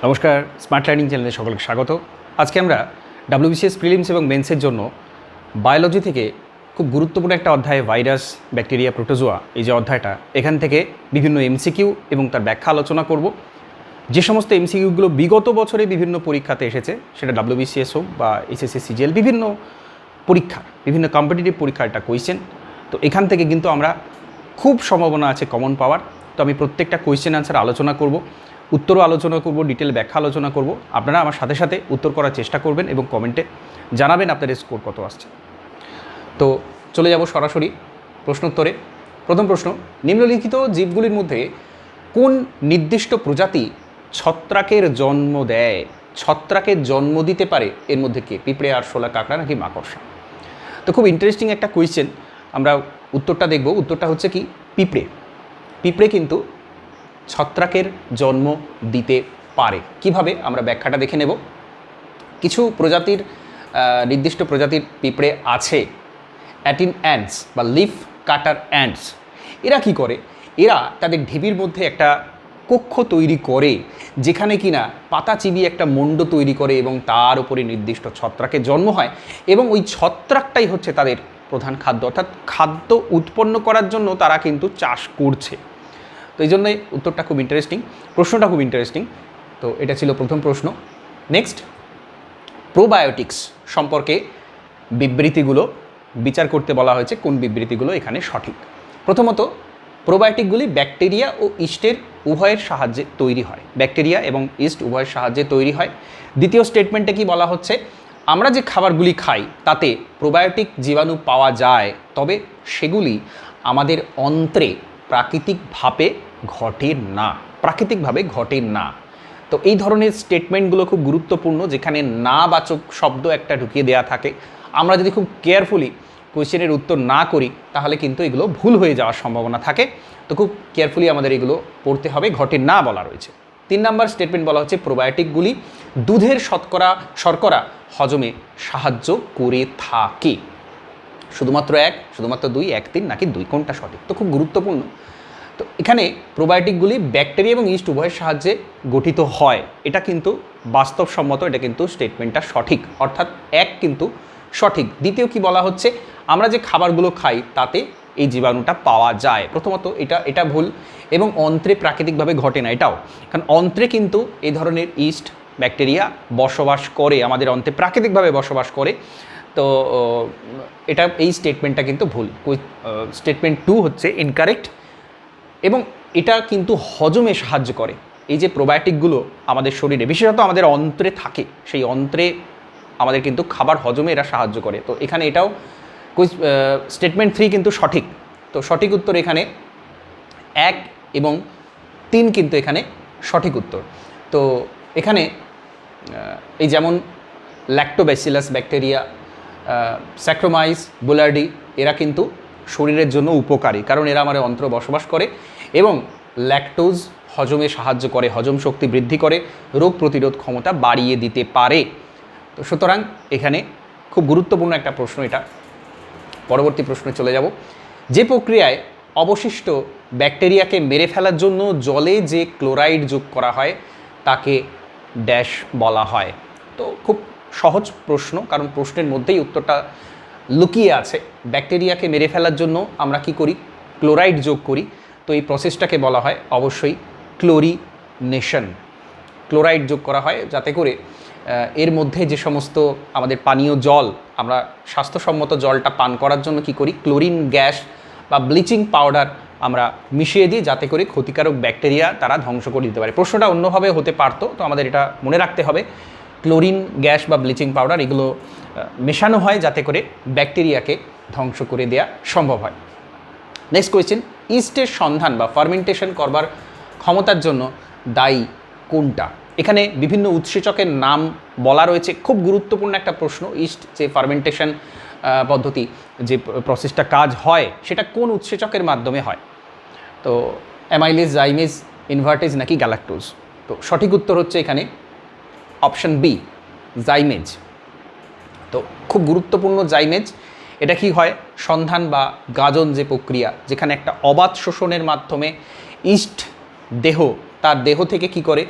নমস্কার, smart learning চ্যানেলে সকলকে স্বাগত। আজকে আমরা WBCS প্রিলিমস এবং মেন্সের জন্য বায়োলজি থেকে খুব গুরুত্বপূর্ণ একটা অধ্যায় ভাইরাস, ব্যাকটেরিয়া, প্রোটোজোয়া, এই যে অধ্যায়টা, এখান থেকে বিভিন্ন এমসিকিউ এবং তার ব্যাখ্যা আলোচনা করব। যে সমস্ত এমসিকিউগুলো বিগত বছরে বিভিন্ন পরীক্ষাতে এসেছে, সেটা WBCS হোক বা SSC CGL, বিভিন্ন পরীক্ষা, বিভিন্ন কম্পিটিটিভ পরীক্ষার একটা কোয়েশ্চেন। তো এখান থেকে কিন্তু আমরা খুব সম্ভাবনা আছে কমন পাওয়ার। তো আমি প্রত্যেকটা কোয়েশ্চেন আনসার আলোচনা করব, উত্তরও আলোচনা করব, ডিটেল ব্যাখ্যা আলোচনা করব। আপনারা আমার সাথে সাথে উত্তর করার চেষ্টা করবেন এবং কমেন্টে জানাবেন আপনাদের স্কোর কত আসছে। তো চলে যাব সরাসরি প্রশ্নোত্তরে। প্রথম প্রশ্ন, নিম্নলিখিত জীবগুলির মধ্যে কোন নির্দিষ্ট প্রজাতি ছত্রাকের জন্ম দেয়? ছত্রাকের জন্ম দিতে পারে এর মধ্যে কে? পিঁপড়ে, আরশোলা, কাঁকড়া নাকি মাকড়সা? তো খুব ইন্টারেস্টিং একটা কোয়েশ্চেন। আমরা উত্তরটা দেখব। উত্তরটা হচ্ছে কি পিঁপড়ে। পিঁপড়ে কিন্তু ছত্রাকের জন্ম দিতে পারে। কিভাবে? আমরা ব্যাখ্যাটা দেখে নেব। কিছু প্রজাতির নির্দিষ্ট প্রজাতির পিঁপড়ে আছে, অ্যাটিন অ্যান্টস বা লিফ কাটার অ্যান্টস। এরা কি করে? এরা তাদের ঢিবির মধ্যে একটা কক্ষ তৈরি করে, যেখানে কিনা পাতা চিবিয়ে একটা মণ্ড তৈরি করে এবং তার উপরে নির্দিষ্ট ছত্রাকের জন্ম হয় এবং ওই ছত্রাকটাই হচ্ছে তাদের প্রধান খাদ্য। অর্থাৎ খাদ্য উৎপন্ন করার জন্য তারা কিন্তু চাষ করছে। তো এই জন্যই উত্তরটা খুব ইন্টারেস্টিং, প্রশ্নটা খুব ইন্টারেস্টিং। তো এটা ছিল প্রথম প্রশ্ন। নেক্সট, প্রোবায়োটিক্স সম্পর্কে বিবৃতিগুলো বিচার করতে বলা হয়েছে। কোন বিবৃতিগুলো এখানে সঠিক? প্রথমত, প্রোবায়োটিকগুলি ব্যাকটেরিয়া ও ইস্টের উভয়ের সাহায্যে তৈরি হয়। ব্যাকটেরিয়া এবং ইস্ট উভয়ের সাহায্যে তৈরি হয়। দ্বিতীয় স্টেটমেন্টে কি বলা হচ্ছে? আমরা যে খাবারগুলি খাই তাতে প্রোবায়োটিক জীবাণু পাওয়া যায়, তবে সেগুলি আমাদের অন্ত্রে প্রাকৃতিকভাবে ঘটে না। তো এই ধরনের স্টেটমেন্টগুলো খুব গুরুত্বপূর্ণ, যেখানে না বাচক শব্দ একটা ঢুকিয়ে দেওয়া থাকে। আমরা যদি খুব কেয়ারফুলি কোয়েশ্চেনের উত্তর না করি তাহলে কিন্তু এগুলো ভুল হয়ে যাওয়ার সম্ভাবনা থাকে। তো খুব কেয়ারফুলি আমাদের এগুলো পড়তে হবে। ঘটে না বলা রয়েছে। 3 নম্বর স্টেটমেন্ট বলা হচ্ছে প্রোবায়োটিকগুলি দুধের শর্করা হজমে সাহায্য করে থাকে। শুধুমাত্র 1, শুধুমাত্র 2, 1, 3 নাকি 2, কোনটা সঠিক? তো খুব গুরুত্বপূর্ণ। তো এখানে প্রোবায়োটিকগুলি ব্যাকটেরিয়া এবং ইস্ট উভয়ের সাহায্যে গঠিত হয়, এটা কিন্তু বাস্তবসম্মত, এটা কিন্তু স্টেটমেন্টটা সঠিক, অর্থাৎ 1 কিন্তু সঠিক। দ্বিতীয় কি বলা হচ্ছে? আমরা যে খাবারগুলো খাই তাতে এই জীবাণুটা পাওয়া যায়। প্রথমত এটা ভুল, এবং অন্ত্রে প্রাকৃতিকভাবে ঘটে না, এটাও। কারণ অন্ত্রে কিন্তু এই ধরনের ইস্ট, ব্যাকটেরিয়া বসবাস করে, আমাদের অন্ত্রে প্রাকৃতিকভাবে বসবাস করে। তো এটা, এই স্টেটমেন্টটা কিন্তু ভুল। স্টেটমেন্ট 2 হচ্ছে ইনকারেক্ট, এবং এটা কিন্তু হজমে সাহায্য করে। এই যে প্রোবায়োটিকগুলো আমাদের শরীরে, বিশেষত আমাদের অন্ত্রে থাকে, সেই অন্ত্রে আমাদের কিন্তু খাবার হজমে এরা সাহায্য করে। তো এখানে এটাও স্টেটমেন্ট 3 কিন্তু সঠিক। তো সঠিক উত্তর এখানে 1 এবং 3 কিন্তু এখানে সঠিক উত্তর। তো এখানে এই যেমন ল্যাক্টোব্যাসিলাস ব্যাকটেরিয়া, স্যাক্রোমাইস বুলার্ডি, এরা কিন্তু শরীরের জন্য উপকারী, কারণ এরা আমাদের অন্ত্রে বসবাস করে এবং ল্যাকটোজ হজমে সাহায্য করে, হজম শক্তি বৃদ্ধি করে, রোগ প্রতিরোধ ক্ষমতা বাড়িয়ে দিতে পারে। তো সুতরাং এখানে খুব গুরুত্বপূর্ণ একটা প্রশ্ন এটা। পরবর্তী প্রশ্নে চলে যাব। যে প্রক্রিয়ায় অবশিষ্ট ব্যাকটেরিয়াকে মেরে ফেলার জন্য জলে যে ক্লোরাইড যোগ করা হয় তাকে ড্যাশ বলা হয়? তো খুব সহজ প্রশ্ন, কারণ প্রশ্নের মধ্যেই উত্তরটা লুকিয়ে আছে। ব্যাকটেরিয়াকে মেরে ফেলার জন্য আমরা কি করি? ক্লোরাইড যোগ করি। তো এই প্রসেসটাকে বলা হয় অবশ্যই ক্লোরিনেশন। ক্লোরাইড যোগ করা হয় যাতে করে এর মধ্যে যে সমস্ত আমাদের পানীয় জল, আমরা স্বাস্থ্যসম্মত জলটা পান করার জন্য কি করি? ক্লোরিন গ্যাস বা ব্লিচিং পাউডার আমরা মিশিয়ে দিই, যাতে করে ক্ষতিকারক ব্যাকটেরিয়া তারা ধ্বংস করে দিতে পারে। প্রশ্নটা অন্যভাবে হতে পারতো, তো আমাদের এটা মনে রাখতে হবে। ক্লোরিন গ্যাস বা ব্লিচিং পাউডার এগুলো মেশানো হয় যাতে করে ব্যাকটেরিয়াকে ধ্বংস করে দেওয়া সম্ভব হয়। নেক্সট কোয়েশ্চেন, ইস্টের সন্ধান বা ফার্মেন্টেশন করবার ক্ষমতার জন্য দায়ী কোনটা? এখানে বিভিন্ন উৎসেচকের নাম বলা রয়েছে। খুব গুরুত্বপূর্ণ একটা প্রশ্ন। ইস্ট যে ফার্মেন্টেশন পদ্ধতি, যে প্রসেসটা কাজ হয়, সেটা কোন উৎসেচকের মাধ্যমে হয়? তো অ্যামাইলেজ, জাইমেজ, ইনভার্টেজ নাকি গ্যালাক্টোজ? তো সঠিক উত্তর হচ্ছে এখানে অপশন বি, জাইমেজ। তো খুব গুরুত্বপূর্ণ জাইমেজ। এটা কি হয়? সন্ধান বা গাজন যে প্রক্রিয়া, যেখানে একটা অবাধ শোষণের মাধ্যমে ইস্ট তার দেহ থেকে কি করে?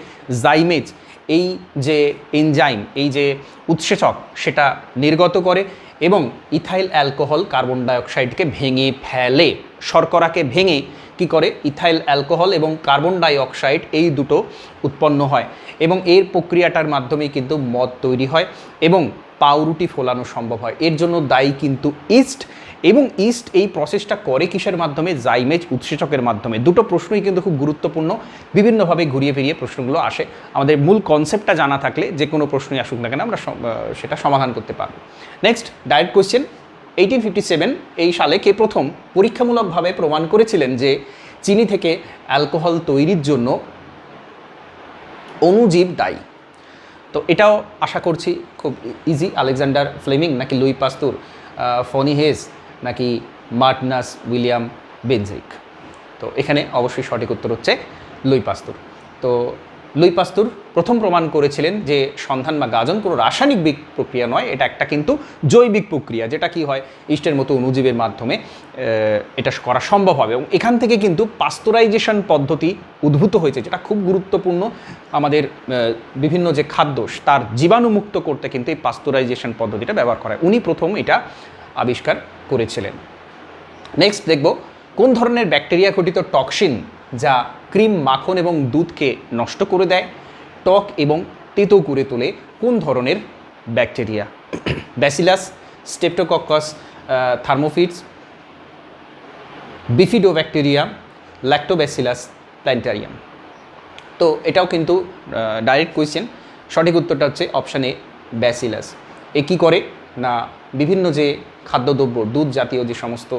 জাইমেজ এই যে এনজাইম, এই যে উৎসেচক, সেটা নির্গত করে এবং ইথাইল অ্যালকোহল কার্বন ডাইঅক্সাইডকে ভেঙে ফেলে। শর্করাকে ভেঙে কি করে, ইথাইল অ্যালকোহল এবং কার্বন ডাইঅক্সাইড এই দুটো উৎপন্ন হয় এবং এর প্রক্রিয়াটার মাধ্যমেই কিন্তু মদ তৈরি হয় এবং পাউরুটি ফোলানো সম্ভব হয়। এর জন্য দায়ী কিন্তু ইস্ট, এবং ইস্ট এই প্রসেসটা করে কিসের মাধ্যমে, জাইমেজ উৎসেচকের মাধ্যমে। দুটো প্রশ্নই কিন্তু খুব গুরুত্বপূর্ণ, বিভিন্নভাবে ঘুরিয়ে ফিরিয়ে প্রশ্নগুলো আসে। আমাদের মূল কনসেপ্টটা জানা থাকলে যে কোনো প্রশ্নই আসুক না কেন আমরা সেটা সমাধান করতে পারবো। নেক্সট ডাইরেক্ট কোয়েশ্চেন, 1857 এই সালে কে প্রথম পরীক্ষামূলকভাবে প্রমাণ করেছিলেন যে চিনি থেকে অ্যালকোহল তৈরির জন্য অণুজীব দায়ী? তো এটাও আশা করছি খুব ইজি। আলেকজান্ডার ফ্লেমিং নাকি লুই পাস্তুর, ফনি হেজ নাকি মার্টিনাস উইলিয়াম বেনজুইক? তো এখানে অবশ্যই সঠিক উত্তর হচ্ছে লুই পাস্তুর। তো লুই পাস্তুর প্রথম প্রমাণ করেছিলেন যে সন্ধান বা গাজন কোনো রাসায়নিক প্রক্রিয়া নয়, এটা একটা কিন্তু জৈবিক প্রক্রিয়া, যেটা কি হয় ইস্টের মতো অণুজীবের মাধ্যমে এটা করা সম্ভব হবে। এবং এখান থেকে কিন্তু পাস্তুরাইজেশন পদ্ধতি উদ্ভূত হয়েছে, যেটা খুব গুরুত্বপূর্ণ। আমাদের বিভিন্ন যে খাদ্য তার জীবাণুমুক্ত করতে কিন্তু এই পাস্তুরাইজেশন পদ্ধতিটা ব্যবহার করা হয়। উনি প্রথম এটা আবিষ্কার করেছিলেন। নেক্সট দেখব, কোন ধরনের ব্যাকটেরিয়া ঘটিত টক্সিন যা ক্রিম, মাখন এবং দুধকে নষ্ট করে দেয়, টক এবং তেতো করে তোলে, কোন ধরনের bacteria? Bacillus, streptococcus, thermophilus, bifidobacteria, lactobacillus, plantarum? তো এটাও কিন্তু ডাইরেক্ট কোয়েশ্চেন। সঠিক উত্তরটা হচ্ছে অপশান এ, ব্যাসিলাস। এ কী করে না, বিভিন্ন যে খাদ্যদ্রব্য, দুধ জাতীয় যে সমস্ত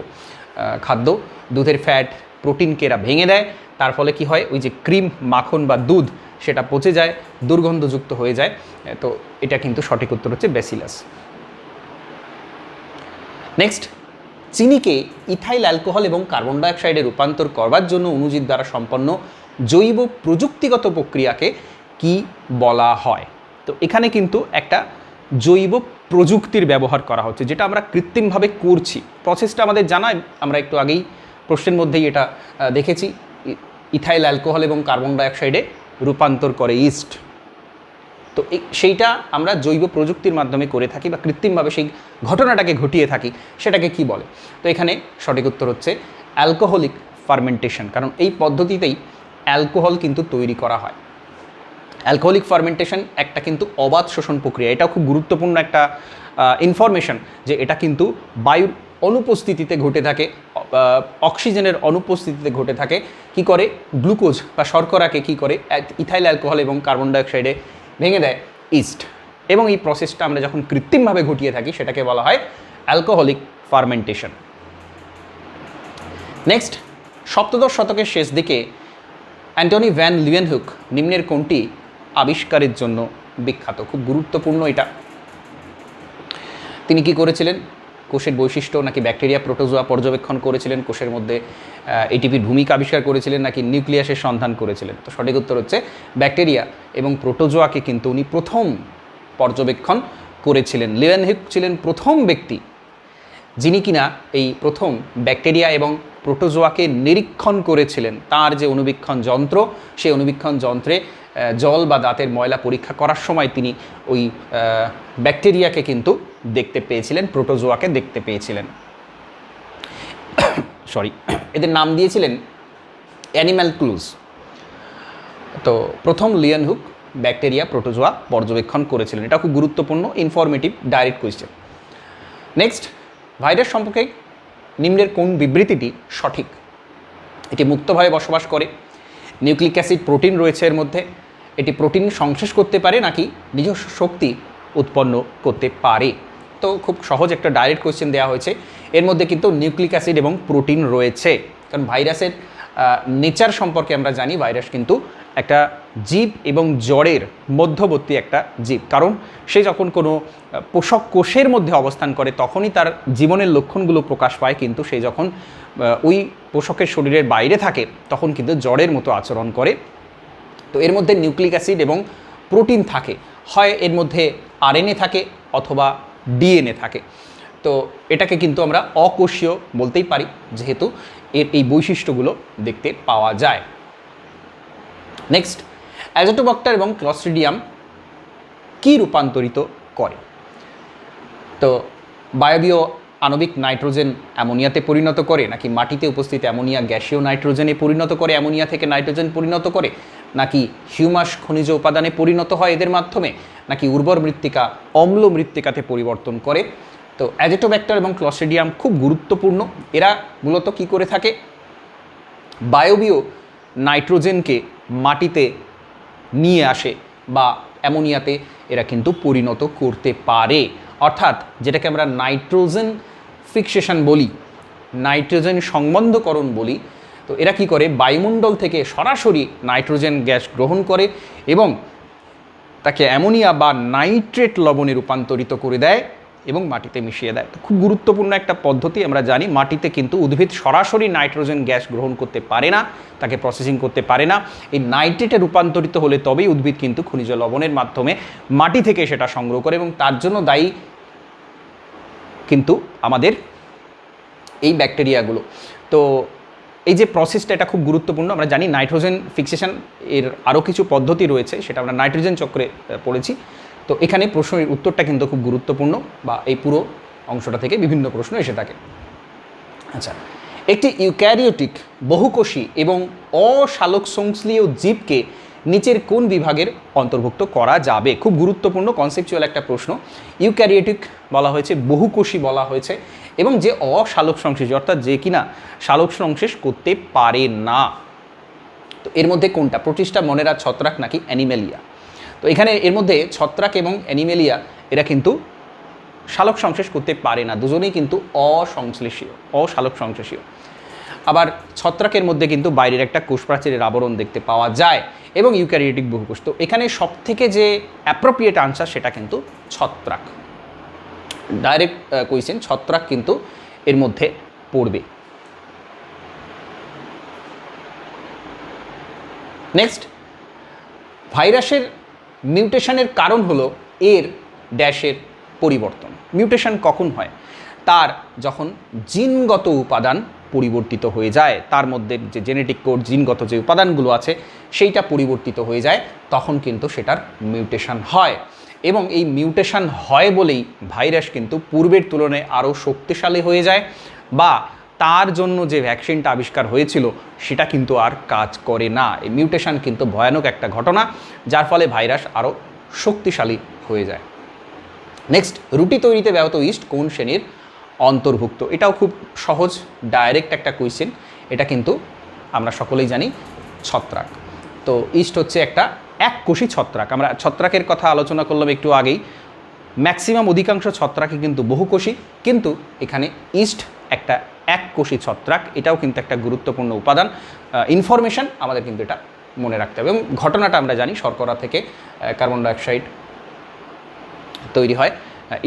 খাদ্য, দুধের ফ্যাট, প্রোটিনকে এরা ভেঙে দেয়। তার ফলে কি হয়, ওই যে ক্রিম, মাখন বা দুধ সেটা পচে যায়, দুর্গন্ধযুক্ত হয়ে যায়। তো এটা কিন্তু সঠিক উত্তর হচ্ছে ব্যাসিলাস। নেক্সট, চিনিকে ইথাইল অ্যালকোহল এবং কার্বন ডাইঅক্সাইডে রূপান্তর করবার জন্য অণুজীব দ্বারা সম্পন্ন জৈব প্রযুক্তিগত প্রক্রিয়াকে কি বলা হয়? তো এখানে কিন্তু একটা জৈব প্রযুক্তির ব্যবহার করা হচ্ছে, যেটা আমরা কৃত্রিমভাবে করছি। প্রসেসটা আমাদের জানায়, আমরা একটু আগেই প্রশ্নের মধ্যেই এটা দেখেছি। ইথাইল অ্যালকোহল এবং কার্বন ডাইঅক্সাইডে রূপান্তর করে ইস্ট। তো সেইটা আমরা জৈব প্রযুক্তির মাধ্যমে করে থাকি বা কৃত্রিমভাবে সেই ঘটনাটাকে ঘটিয়ে থাকি, সেটাকে কি বলে? তো এখানে সঠিক উত্তর হচ্ছে অ্যালকোহলিক ফার্মেন্টেশন, কারণ এই পদ্ধতিতেই অ্যালকোহল কিন্তু তৈরি করা হয়। অ্যালকোহলিক ফার্মেন্টেশন একটা কিন্তু অবাধ শোষণ প্রক্রিয়া। এটাও খুব গুরুত্বপূর্ণ একটা ইনফরমেশন, যে এটা কিন্তু বায়ুর অনুপস্থিতিতে ঘটে থাকে, অক্সিজেনের অনুপস্থিতিতে ঘটে থাকে। কি করে, গ্লুকোজ বা শর্করাকে কি করে ইথাইল অ্যালকোহল এবং কার্বন ডাইঅক্সাইডে ভেঙে দেয় ইস্ট। এবং এই প্রসেসটা আমরা যখন কৃত্রিমভাবে ঘটিয়ে থাকি সেটাকে বলা হয় অ্যালকোহলিক ফার্মেন্টেশন। নেক্সট, সপ্তদশ শতকের শেষ দিকে অ্যান্টনি ভ্যান লিউয়েনহুক নিম্নের কোনটি আবিষ্কারের জন্য বিখ্যাত? খুব গুরুত্বপূর্ণ এটা। তিনি কি করেছিলেন? কোষের বৈশিষ্ট্য নাকি ব্যাকটেরিয়া, প্রোটোজোয়া পর্যবেক্ষণ করেছিলেন, কোষের মধ্যে এটিপির ভূমিকা আবিষ্কার করেছিলেন, নাকি নিউক্লিয়াসের সন্ধান করেছিলেন? তো সঠিক উত্তর হচ্ছে ব্যাকটেরিয়া এবং প্রোটোজোয়াকে কিন্তু উনি প্রথম পর্যবেক্ষণ করেছিলেন। লিউয়েনহুক ছিলেন প্রথম ব্যক্তি যিনি কিনা এই প্রথম ব্যাকটেরিয়া এবং প্রোটোজোয়াকে নিরীক্ষণ করেছিলেন। তার যে অনুবীক্ষণ যন্ত্র, সেই অনুবীক্ষণ যন্ত্রে জল বা দাঁতের ময়লা পরীক্ষা করার সময় তিনি ওই ব্যাকটেরিয়াকে কিন্তু দেখতে পেয়েছিলেন, প্রোটোজোয়াকে দেখতে পেয়েছিলেন। সরি, এদের নাম দিয়েছিলেন অ্যানিম্যাল ক্লুজ। তো প্রথম লিউয়েনহুক ব্যাকটেরিয়া, প্রোটোজোয়া পর্যবেক্ষণ করেছিলেন। এটা খুব গুরুত্বপূর্ণ informative direct question. Next, virus সম্পর্কে নিম্নের কোন বিবৃতিটি সঠিক? এটি মুক্তভাবে বসবাস করে, নিউক্লিক অ্যাসিড, প্রোটিন রয়েছে এর মধ্যে, এটি প্রোটিন সংশ্লেষ করতে পারে নাকি নিজস্ব শক্তি উৎপন্ন করতে পারে? তো খুব সহজ একটা ডাইরেক্ট কোয়েশ্চেন দেওয়া হয়েছে। এর মধ্যে কিন্তু নিউক্লিক অ্যাসিড এবং প্রোটিন রয়েছে, কারণ ভাইরাসের নেচার সম্পর্কে আমরা জানি, ভাইরাস কিন্তু একটা জীব এবং জড়ের মধ্যবর্তী একটা জীব। কারণ সে যখন কোনো পোষক কোষের মধ্যে অবস্থান করে তখনই তার জীবনের লক্ষণগুলো প্রকাশ পায়, কিন্তু সে যখন ওই পোষকের শরীরের বাইরে থাকে তখন কিন্তু জড়ের মতো আচরণ করে। তো এর মধ্যে নিউক্লিক অ্যাসিড এবং প্রোটিন থাকে, হয় এর মধ্যে আরএনএ থাকে অথবা ডিএনএ থাকে। তো এটাকে কিন্তু আমরা অকোষীয় বলতেই পারি, যেহেতু এর এই বৈশিষ্ট্যগুলো দেখতে পাওয়া যায়। নেক্সট, অ্যাজোটোব্যাক্টার এবং ক্লস্ট্রিডিয়াম কি রূপান্তরিত করে? তো বায়বীয় আণবিক নাইট্রোজেন অ্যামোনিয়াতে পরিণত করে, নাকি মাটিতে উপস্থিত অ্যামোনিয়া গ্যাসীয় নাইট্রোজেনে পরিণত করে, অ্যামোনিয়া থেকে নাইট্রোজেন পরিণত করে, নাকি হিউমাস খনিজ উপাদানে পরিণত হয় এদের মাধ্যমে, নাকি উর্বর মৃত্তিকা অম্ল মৃত্তিকাতে পরিবর্তন করে? তো অ্যাজেটোব্যাক্টর এবং ক্লস্ট্রিডিয়াম খুব গুরুত্বপূর্ণ। এরা মূলত কি করে থাকে? বায়বীয় নাইট্রোজেনকে মাটিতে নিয়ে আসে বা অ্যামোনিয়াতে এরা কিন্তু পরিণত করতে পারে। অর্থাৎ যেটাকে আমরা নাইট্রোজেন ফিক্সেশন বলি, নাইট্রোজেন সংবন্ধকরণ বলি। তো এরা কি করে? বায়ুমণ্ডল থেকে সরাসরি নাইট্রোজেন গ্যাস গ্রহণ করে এবং তাকে অ্যামোনিয়া বা নাইট্রেট লবণে রূপান্তরিত করে দেয় এবং মাটিতে মিশিয়ে দেয়। তো খুব গুরুত্বপূর্ণ একটা পদ্ধতি। আমরা জানি মাটিতে কিন্তু উদ্ভিদ সরাসরি নাইট্রোজেন গ্যাস গ্রহণ করতে পারে না, তাকে প্রসেসিং করতে পারে না। এই নাইট্রেটে রূপান্তরিত হলে তবেই উদ্ভিদ কিন্তু খনিজ লবণের মাধ্যমে মাটি থেকে সেটা সংগ্রহ করে, এবং তার জন্য দায়ী কিন্তু আমাদের এই ব্যাকটেরিয়াগুলো। তো এই যে প্রসেসটা, এটা খুব গুরুত্বপূর্ণ। আমরা জানি নাইট্রোজেন ফিক্সেশন এর আরও কিছু পদ্ধতি রয়েছে, সেটা আমরা নাইট্রোজেন চক্রে পড়েছি। তো এখানে প্রশ্নের উত্তরটা কিন্তু খুব গুরুত্বপূর্ণ, বা এই পুরো অংশটা থেকে বিভিন্ন প্রশ্ন এসে থাকে। আচ্ছা, একটি ইউক্যারিওটিক বহুকোষী এবং অসালোক সংশ্লীয় জীবকে নিচের কোন বিভাগের অন্তর্ভুক্ত করা যাবে? খুব গুরুত্বপূর্ণ কনসেপচুয়াল একটা প্রশ্ন। ইউক্যারিওটিক বলা হয়েছে, বহুকোষী বলা হয়েছে, এবং যে অসালোক সংশ্লেষ, অর্থাৎ যে কিনা সালোক সংশ্লেষ করতে পারে না। তো এর মধ্যে কোনটা? প্রোটিস্টা, মনেরা, ছত্রাক নাকি অ্যানিমেলিয়া? তো এখানে এর মধ্যে ছত্রাক এবং অ্যানিমেলিয়া এরা কিন্তু সালোক সংশ্লেষ করতে পারে না, দুজনেই কিন্তু অসংশ্লেষীয়, অসালোক সংশ্লেষীয়। আবার ছত্রাকের মধ্যে কিন্তু বাইরের একটা কোষপ্রাচীরের আবরণ দেখতে পাওয়া যায়, এবং ইউক্যারিওটিক বহুকোষ। তো এখানে সবথেকে যে অ্যাপ্রোপ্রিয়েট আনসার সেটা কিন্তু ছত্রাক। ডাইরেক্ট কোয়েশ্চেন, ছত্রাক কিন্তু এর মধ্যে পড়বে। নেক্সট, ভাইরাসের মিউটেশনের কারণ হলো এর ড্যাশের পরিবর্তন। মিউটেশন কখন হয়? তার যখন জিনগত উপাদান পরিবর্তিত হয়ে যায়, তার মধ্যে যে জেনেটিক কোড, জিনগত যে উপাদানগুলো আছে সেইটা পরিবর্তিত হয়ে যায়, তখন কিন্তু সেটার মিউটেশন হয়। এবং এই মিউটেশন হয় বলেই ভাইরাস কিন্তু পূর্বের তুলনায় আরও শক্তিশালী হয়ে যায়, বা তার জন্য যে ভ্যাকসিনটা আবিষ্কার হয়েছিল সেটা কিন্তু আর কাজ করে না। এই মিউটেশন কিন্তু ভয়ানক একটা ঘটনা, যার ফলে ভাইরাস আরও শক্তিশালী হয়ে যায়। নেক্সট, রুটি তৈরিতে ব্যবহৃত ইস্ট কোন শ্রেণীর অন্তর্ভুক্ত? এটাও খুব সহজ, ডাইরেক্ট একটা কোয়েশ্চেন। এটা কিন্তু আমরা সকলেই জানি ছত্রাক। তো ইস্ট হচ্ছে একটা এককোষী ছত্রাক। আমরা ছত্রাকের কথা আলোচনা করলাম একটু আগেই। ম্যাক্সিমাম অধিকাংশ ছত্রাকই কিন্তু বহুকোষী, কিন্তু এখানে ইস্ট একটা এককোষী ছত্রাক। এটাও কিন্তু একটা গুরুত্বপূর্ণ উপাদান, ইনফরমেশন আমাদের কিন্তু এটা মনে রাখতে হবে। এবং ঘটনাটা আমরা জানি, শর্করা থেকে কার্বন ডাইঅক্সাইড তৈরি হয়,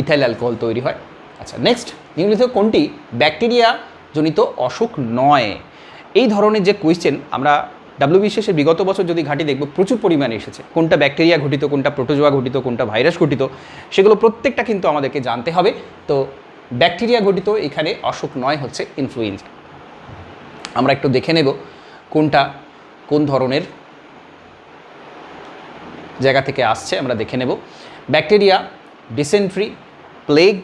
ইথাইল অ্যালকোহল তৈরি হয়। আচ্ছা, নেক্সট, নিম্নলিখিত কোনটি ব্যাকটেরিয়া জনিত অসুখ নয়? এই ধরনের যে কোয়েশ্চেন আমরা WBCS বিগত বছর যদি ঘাঁটি দেখব প্রচুর পরিমাণে এসেছে। কোনটা ব্যাকটেরিয়া ঘটিত, কোনটা প্রোটোজোয়া ঘটিত, কোনটা ভাইরাস ঘটিত, সেগুলো প্রত্যেকটা কিন্তু আমাদেরকে জানতে হবে। তো ব্যাকটেরিয়া ঘটিত এখানে অসুখ নয় হচ্ছে ইনফ্লুয়েঞ্জা। আমরা একটু দেখে নেব কোনটা কোন ধরনের জায়গা থেকে আসছে, আমরা দেখে নেব। Bacteria, dysentery, plague,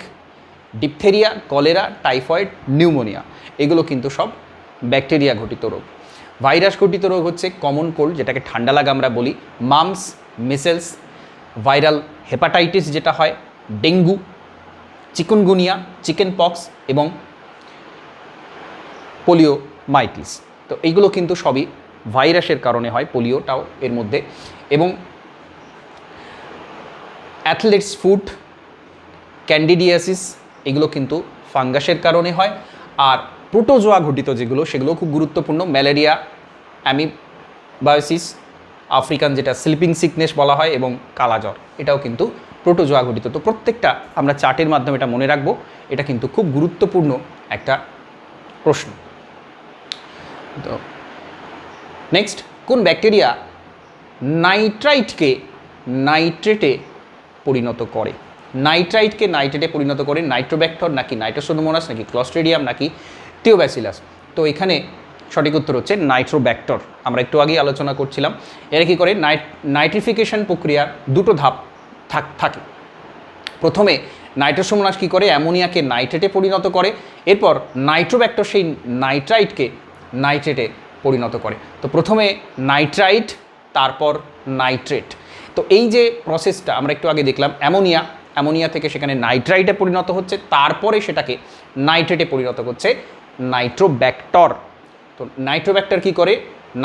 diphtheria, cholera, typhoid, pneumonia, এগুলো কিন্তু সব ব্যাকটেরিয়া ঘটিত রোগ। ভাইরাস ঘটিত রোগ হচ্ছে কমন কোল্ড, যেটাকে ঠান্ডা লাগা আমরা বলি, মামস, মিসেলস, ভাইরাল হেপাটাইটিস যেটা হয়, ডেঙ্গু, চিকুনগুনিয়া, চিকেন পক্স এবং পোলিওমাইটিস। তো এইগুলো কিন্তু সবই ভাইরাসের কারণে হয়, পোলিওটাও এর মধ্যে। এবং অ্যাথলেটস ফুট, ক্যান্ডিডিয়াসিস, এগুলো কিন্তু ফাঙ্গাসের কারণে হয়। আর প্রোটোজোয়া ঘটিত যেগুলো, সেগুলো খুব গুরুত্বপূর্ণ। ম্যালেরিয়া, অ্যামিবায়োসিস, আফ্রিকান যেটা স্লিপিং সিকনেস বলা হয়, এবং কালাজ্বর, এটাও কিন্তু প্রোটোজোয়া ঘটিত। তো প্রত্যেকটা আমরা চার্টের মাধ্যমে এটা মনে রাখবো। এটা কিন্তু খুব গুরুত্বপূর্ণ একটা প্রশ্ন। তো নেক্সট, কোন ব্যাকটেরিয়া নাইট্রাইটকে নাইট্রেটে পরিণত করে? নাইট্রাইটকে নাইট্রেটে পরিণত করে নাইট্রোব্যাক্টর, নাকি নাইট্রোসোডোমোনাস, নাকি ক্লস্ট্রিডিয়াম, নাকি থিওব্যাসিলাস? তো এখানে সঠিক উত্তর হচ্ছে নাইট্রোব্যাক্টর। আমরা একটু আগেই আলোচনা করছিলাম। এরা কী করে? নাইট্রিফিকেশন প্রক্রিয়ার দুটো ধাপ থাকে। প্রথমে নাইট্রোসোমোনাস কী করে, অ্যামোনিয়াকে নাইট্রেটে পরিণত করে, এরপর নাইট্রোব্যাক্টর সেই নাইট্রাইটকে নাইট্রেটে পরিণত করে। তো প্রথমে নাইট্রাইট, তারপর নাইট্রেট। তো এই যে প্রসেসটা আমরা একটু আগে দেখলাম, অ্যামোনিয়া থেকে সেখানে নাইট্রাইটে পরিণত হচ্ছে, তারপরে সেটাকে নাইট্রেটে পরিণত করছে নাইট্রোব্যাক্টর। তো নাইট্রোব্যাক্টর কী করে,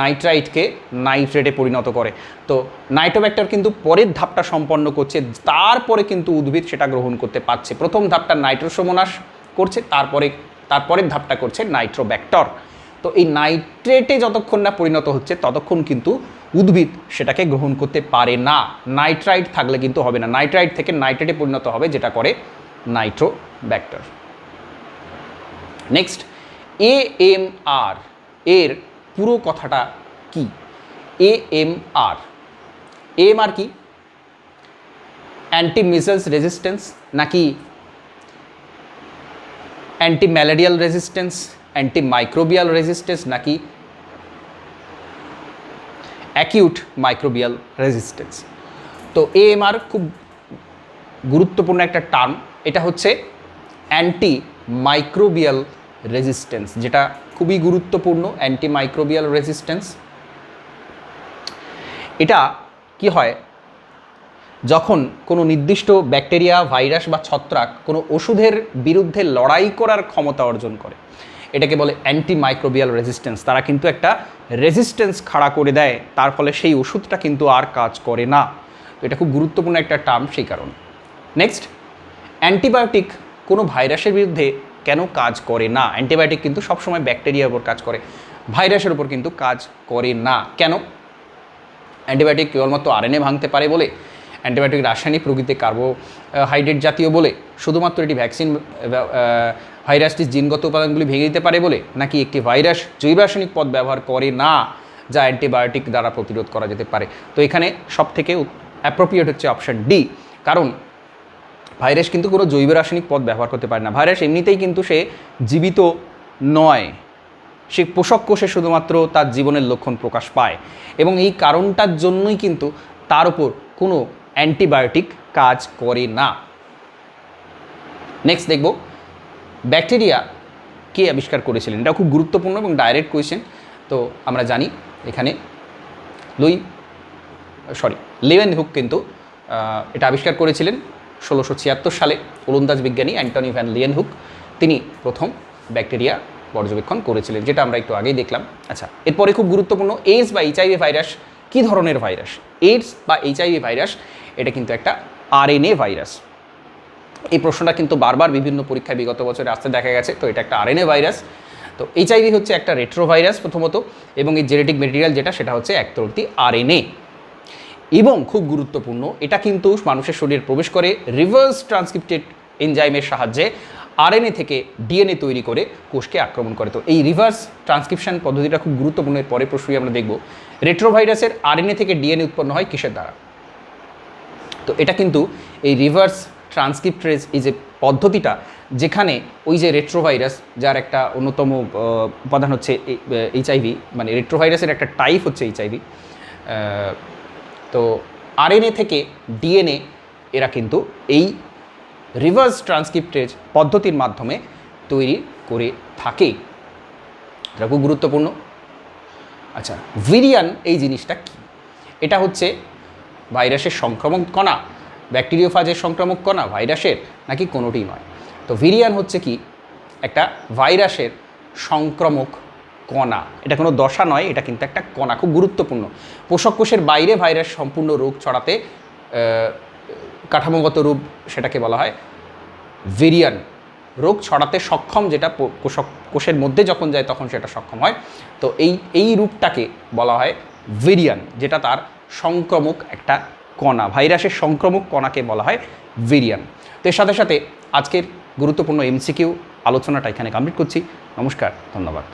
নাইট্রাইটকে নাইট্রেটে পরিণত করে। তো নাইট্রোব্যাক্টর কিন্তু পরের ধাপটা সম্পন্ন করছে, তারপরে কিন্তু উদ্ভিদ সেটা গ্রহণ করতে পারছে। প্রথম ধাপটা নাইট্রোসোমোনাস করছে, তারপরের ধাপটা করছে নাইট্রোব্যাক্টর। তো এই নাইট্রেটে যতক্ষণ না পরিণত হচ্ছে ততক্ষণ কিন্তু উদ্ভিদ সেটাকে গ্রহণ করতে পারে না। নাইট্রাইট থাকলে কিন্তু হবে না, নাইট্রাইট থেকে নাইট্রেটে পরিণত হবে, যেটা করে নাইট্রোব্যাক্টর। নেক্সট, AMR এর পুরো কথাটা কি? AMR কি? অ্যান্টি মিসেলস রেজিস্ট্যান্স, নাকি anti malarial resistance, anti microbial resistance, নাকি অ্যাকিউট মাইক্রোবিয়াল রেজিস্ট্যান্স? তো AMR খুব গুরুত্বপূর্ণ একটা টার্ম। এটা হচ্ছে অ্যান্টি মাইক্রোবিয়াল রেজিস্ট্যান্স, যেটা খুবই গুরুত্বপূর্ণ। অ্যান্টি মাইক্রোবিয়াল রেজিস্ট্যান্স এটা কি হয়, যখন কোনো নির্দিষ্ট ব্যাকটেরিয়া, ভাইরাস বা ছত্রাক কোনো ওষুধের বিরুদ্ধে লড়াই করার ক্ষমতা অর্জন করে, এটাকে বলে অ্যান্টি মাইক্রোবিয়াল রেজিস্ট্যান্স। তারা কিন্তু একটা রেজিস্ট্যান্স খাড়া করে দেয়, তার ফলে সেই ওষুধটা কিন্তু আর কাজ করে না। তো এটা খুব গুরুত্বপূর্ণ একটা টার্ম সেই কারণে। নেক্সট, অ্যান্টিবায়োটিক কোনো ভাইরাসের বিরুদ্ধে কেন কাজ করে না? অ্যান্টিবায়োটিক কিন্তু সবসময় ব্যাকটেরিয়ার উপর কাজ করে, ভাইরাসের উপর কিন্তু কাজ করে না। কেন? অ্যান্টিবায়োটিক কেবলমাত্র RNA ভাঙতে পারে বলে, অ্যান্টিবায়োটিক রাসায়নিক প্রকৃতি কার্বোহাইড্রেট জাতীয় বলে, শুধুমাত্র এটি ভ্যাকসিন ভাইরাসটির জিনগত উপাদানগুলি ভেঙে দিতে পারে বলে, নাকি একটি ভাইরাস জৈব রাসায়নিক পথ ব্যবহার করে না যা অ্যান্টিবায়োটিক দ্বারা প্রতিরোধ করা যেতে পারে? তো এখানে সব থেকে অ্যাপ্রোপ্রিয়েট হচ্ছে অপশান ডি, কারণ ভাইরাস কিন্তু কোনো জৈব রাসায়নিক পথ ব্যবহার করতে পারে না। ভাইরাস এমনিতেই কিন্তু সে জীবিত নয়, সে পোষক কোষে শুধুমাত্র তার জীবনের লক্ষণ প্রকাশ পায়, এবং এই কারণটার জন্যই কিন্তু তার উপর কোনো অ্যান্টিবায়োটিক কাজ করে না। নেক্সট দেখব, ব্যাকটেরিয়া কে আবিষ্কার করেছিলেন? এটা খুব গুরুত্বপূর্ণ এবং ডাইরেক্ট কোয়েশ্চেন। তো আমরা জানি এখানে লেওয়েনহুক কিন্তু এটা আবিষ্কার করেছিলেন 1676 সালে। ওলন্দাজ বিজ্ঞানী অ্যান্টনি ভ্যান লিয়েনহুক তিনি প্রথম ব্যাকটেরিয়া পর্যবেক্ষণ করেছিলেন, যেটা আমরা একটু আগেই দেখলাম। আচ্ছা, এরপরে খুব গুরুত্বপূর্ণ, এইডস বা HIV ভাইরাস কী ধরনের ভাইরাস? এইডস বা HIV ভাইরাস এটা কিন্তু একটা RNA ভাইরাস। এই প্রশ্নটা কিন্তু বারবার বিভিন্ন পরীক্ষায় বিগত বছরে আসতে দেখা গেছে। তো এটা একটা RNA ভাইরাস। তো HIV হচ্ছে একটা রেট্রোভাইরাস প্রথমত, এবং এই জেনেটিক মেটেরিয়াল যেটা সেটা হচ্ছে একতরফি RNA। এবং খুব গুরুত্বপূর্ণ, এটা কিন্তু মানুষের শরীরে প্রবেশ করে রিভার্স ট্রান্সক্রিপ্টেড এনজাইমের সাহায্যে RNA থেকে DNA তৈরি করে কোষকে আক্রমণ করে। তো এই রিভার্স ট্রান্সক্রিপশন পদ্ধতিটা খুব গুরুত্বপূর্ণ। এর পরে প্রশ্নই আমরা দেখব, রেট্রোভাইরাসের RNA থেকে DNA উৎপন্ন হয় কিসের দ্বারা? তো এটা কিন্তু এই রিভার্স ট্রান্সক্রিপ্টেজ এই যে পদ্ধতিটা, যেখানে ওই যে রেট্রোভাইরাস যার একটা অন্যতম উপাদান হচ্ছে HIV, মানে রেট্রোভাইরাসের একটা টাইপ হচ্ছে HIV, তো RNA থেকে DNA এরা কিন্তু এই রিভার্স ট্রান্সক্রিপ্টেজ পদ্ধতির মাধ্যমে তৈরি করে থাকে। এটা খুব গুরুত্বপূর্ণ। আচ্ছা, ভিরিয়ান এই জিনিসটা কি? এটা হচ্ছে ভাইরাসের সংক্রামক কণা, ব্যাকটেরিওফাজের সংক্রামক কণা ভাইরাসের, নাকি কোনোটিই নয়? তো ভিরিয়ান হচ্ছে কি, একটা ভাইরাসের সংক্রামক কণা। এটা কোনো দশা নয়, এটা কিন্তু একটা কণা, খুব গুরুত্বপূর্ণ। পোষক কোষের বাইরে ভাইরাস সম্পূর্ণ রোগ ছড়াতে কাঠামোগত রূপ, সেটাকে বলা হয় ভিরিয়ান। রোগ ছড়াতে সক্ষম, যেটা পোষক কোষের মধ্যে যখন যায় তখন সেটা সক্ষম হয়। তো এই রূপটাকে বলা হয় ভিরিয়ান, যেটা তার সংক্রামক একটা কণা, ভাইরাসের সংক্রামক কণাকে বলা হয় ভিরিয়ান। তো এর সাথে সাথে আজকের গুরুত্বপূর্ণ MCQ আলোচনাটা এখানে কমপ্লিট করছি। নমস্কার, ধন্যবাদ।